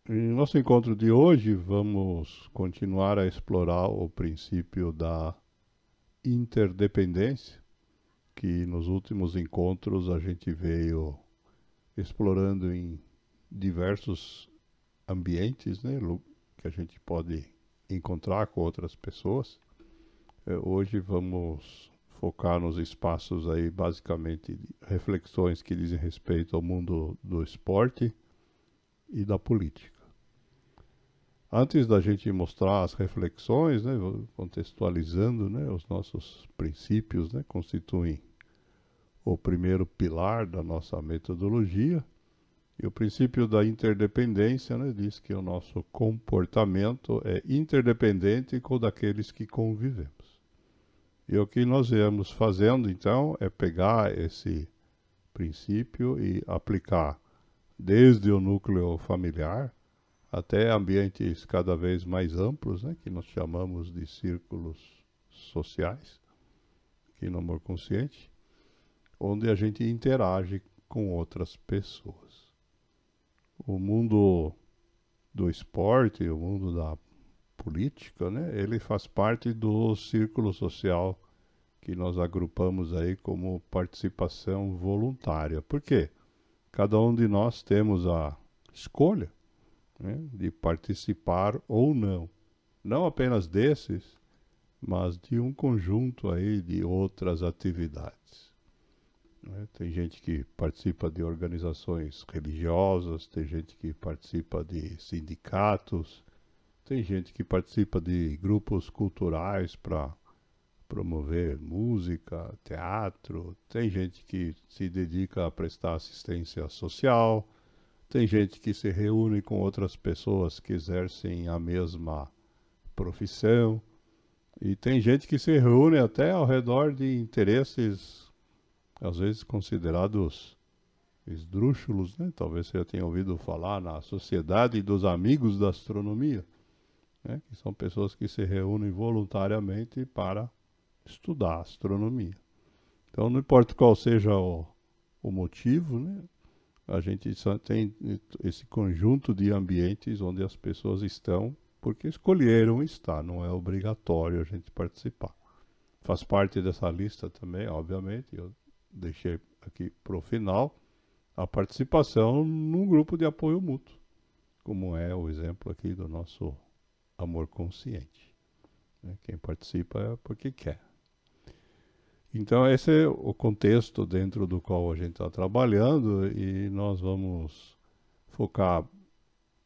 Em nosso encontro de hoje, vamos continuar a explorar o princípio da interdependência, que nos últimos encontros a gente veio explorando em diversos ambientes, né, que a gente pode encontrar com outras pessoas. Hoje vamos focar nos espaços aí, basicamente, de reflexões que dizem respeito ao mundo do esporte e da política. Antes da gente mostrar as reflexões, né, contextualizando, né, os nossos princípios, né, constituem o primeiro pilar da nossa metodologia. E o princípio da interdependência, né, diz que o nosso comportamento é interdependente com o daqueles que convivemos. E o que nós viemos fazendo, então, é pegar esse princípio e aplicar desde o núcleo familiar até ambientes cada vez mais amplos, né, que nós chamamos de círculos sociais, aqui no Amor Consciente, onde a gente interage com outras pessoas. O mundo do esporte, o mundo da política, né, ele faz parte do círculo social que nós agrupamos aí como participação voluntária. Por quê? Cada um de nós temos a escolha, né, de participar ou não. Não apenas desses, mas de um conjunto aí de outras atividades. Né? Tem gente que participa de organizações religiosas, tem gente que participa de sindicatos, tem gente que participa de grupos culturais para promover música, teatro, tem gente que se dedica a prestar assistência social, tem gente que se reúne com outras pessoas que exercem a mesma profissão, e tem gente que se reúne até ao redor de interesses, às vezes considerados esdrúxulos, né? Talvez você já tenha ouvido falar na Sociedade dos Amigos da Astronomia, né? Que são pessoas que se reúnem voluntariamente para estudar astronomia. Então, não importa qual seja o motivo, né? A gente só tem esse conjunto de ambientes onde as pessoas estão porque escolheram estar, não é obrigatório a gente participar. Faz parte dessa lista também, obviamente, eu deixei aqui para o final, a participação num grupo de apoio mútuo, como é o exemplo aqui do nosso Amor Consciente. Quem participa é porque quer. Então, esse é o contexto dentro do qual a gente está trabalhando e nós vamos focar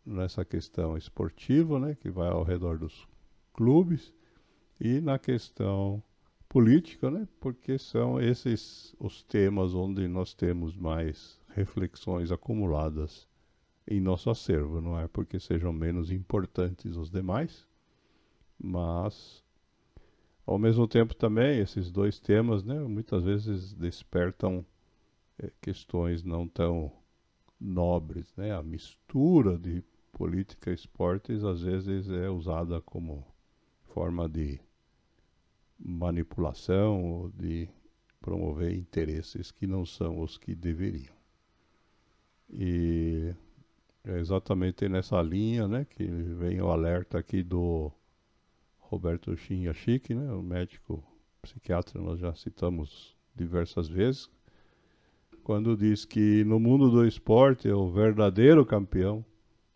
nessa questão esportiva, né, que vai ao redor dos clubes, e na questão política, né, porque são esses os temas onde nós temos mais reflexões acumuladas em nosso acervo. Não é porque sejam menos importantes os demais, mas ao mesmo tempo também esses dois temas, né, muitas vezes despertam questões não tão nobres, né? A mistura de política e esportes às vezes é usada como forma de manipulação ou de promover interesses que não são os que deveriam. E é exatamente nessa linha, né, que vem o alerta aqui do Roberto Shinyashiki, né, o médico psiquiatra, nós já citamos diversas vezes, quando diz que no mundo do esporte o verdadeiro campeão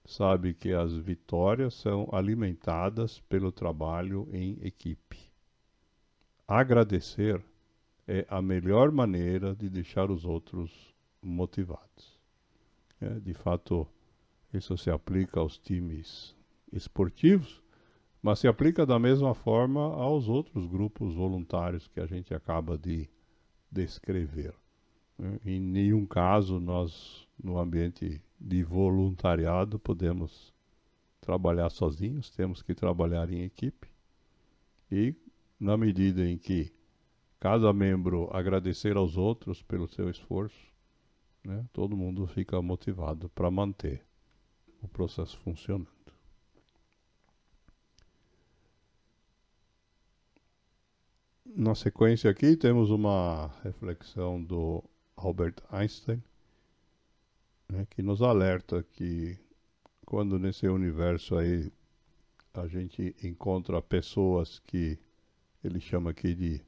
sabe que as vitórias são alimentadas pelo trabalho em equipe. Agradecer é a melhor maneira de deixar os outros motivados. De fato, isso se aplica aos times esportivos, mas se aplica da mesma forma aos outros grupos voluntários que a gente acaba de descrever. Em nenhum caso nós, no ambiente de voluntariado, podemos trabalhar sozinhos, temos que trabalhar em equipe. E na medida em que cada membro agradecer aos outros pelo seu esforço, né, todo mundo fica motivado para manter o processo funcionando. Na sequência aqui temos uma reflexão do Albert Einstein, né, que nos alerta que quando nesse universo aí a gente encontra pessoas que ele chama aqui de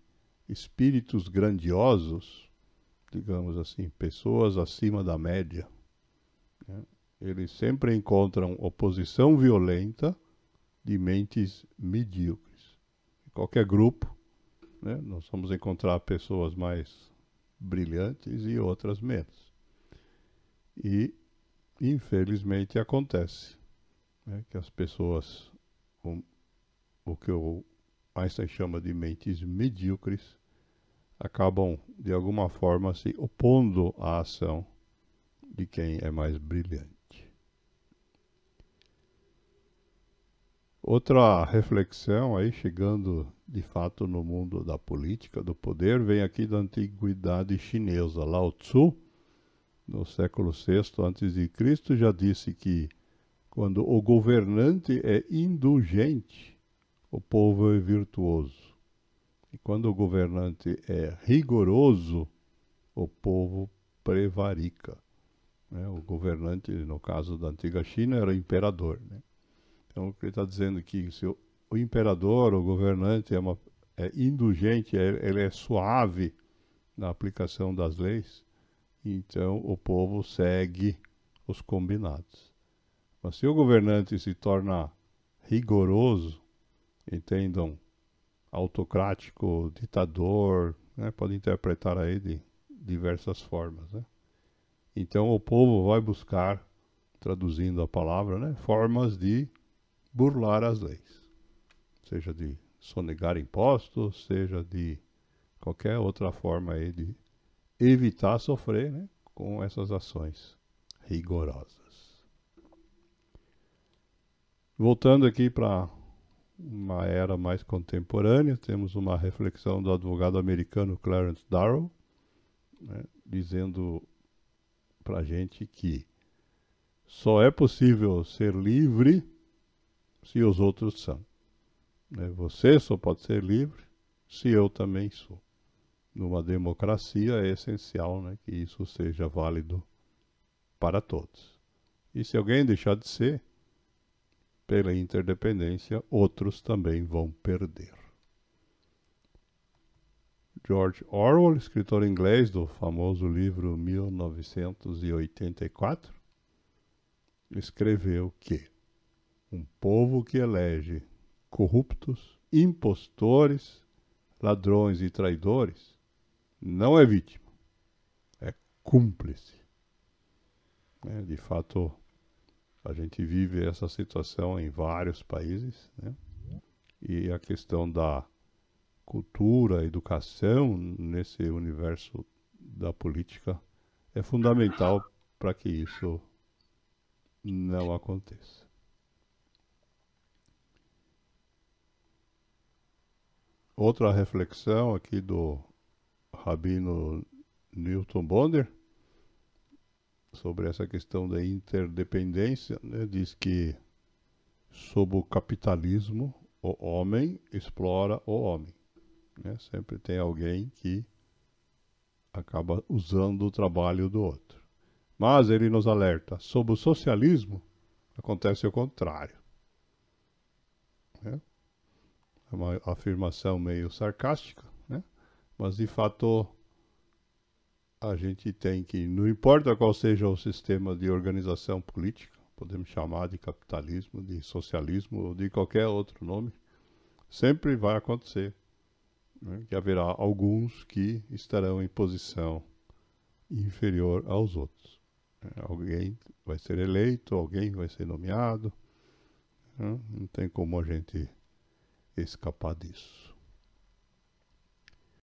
espíritos grandiosos, digamos assim, pessoas acima da média, né? Eles sempre encontram oposição violenta de mentes medíocres. Em qualquer grupo, né, nós vamos encontrar pessoas mais brilhantes e outras menos. E, infelizmente, acontece, né, que as pessoas, o que o Einstein chama de mentes medíocres, acabam, de alguma forma, se opondo à ação de quem é mais brilhante. Outra reflexão aí, chegando de fato no mundo da política, do poder, vem aqui da antiguidade chinesa. Lao Tzu, no século VI a.C., já disse que quando o governante é indulgente, o povo é virtuoso. E quando o governante é rigoroso, o povo prevarica, né? O governante, no caso da antiga China, era o imperador, né? Então, o que ele está dizendo aqui, se o imperador, o governante é indulgente, ele é suave na aplicação das leis, então o povo segue os combinados. Mas se o governante se torna rigoroso, entendam, autocrático, ditador, né, pode interpretar aí de diversas formas, né? Então o povo vai buscar, traduzindo a palavra, né, formas de burlar as leis, seja de sonegar impostos, seja de qualquer outra forma aí de evitar sofrer, né, com essas ações rigorosas. Voltando aqui para uma era mais contemporânea, temos uma reflexão do advogado americano Clarence Darrow, né, dizendo para a gente que só é possível ser livre se os outros são, né? Você só pode ser livre se eu também sou. Numa democracia é essencial, né, que isso seja válido para todos. E se alguém deixar de ser, pela interdependência, outros também vão perder. George Orwell, escritor inglês do famoso livro 1984, escreveu que um povo que elege corruptos, impostores, ladrões e traidores não é vítima, é cúmplice. De fato, a gente vive essa situação em vários países, né? E a questão da cultura, educação nesse universo da política é fundamental para que isso não aconteça. Outra reflexão aqui do Rabino Newton Bonder sobre essa questão da interdependência, né, diz que sob o capitalismo o homem explora o homem, né? Sempre tem alguém que acaba usando o trabalho do outro. Mas ele nos alerta, sob o socialismo acontece o contrário, né? É uma afirmação meio sarcástica, né? Mas de fato a gente tem que, não importa qual seja o sistema de organização política, podemos chamar de capitalismo, de socialismo ou de qualquer outro nome, sempre vai acontecer, né, que haverá alguns que estarão em posição inferior aos outros. Alguém vai ser eleito, alguém vai ser nomeado, né? Não tem como a gente escapar disso.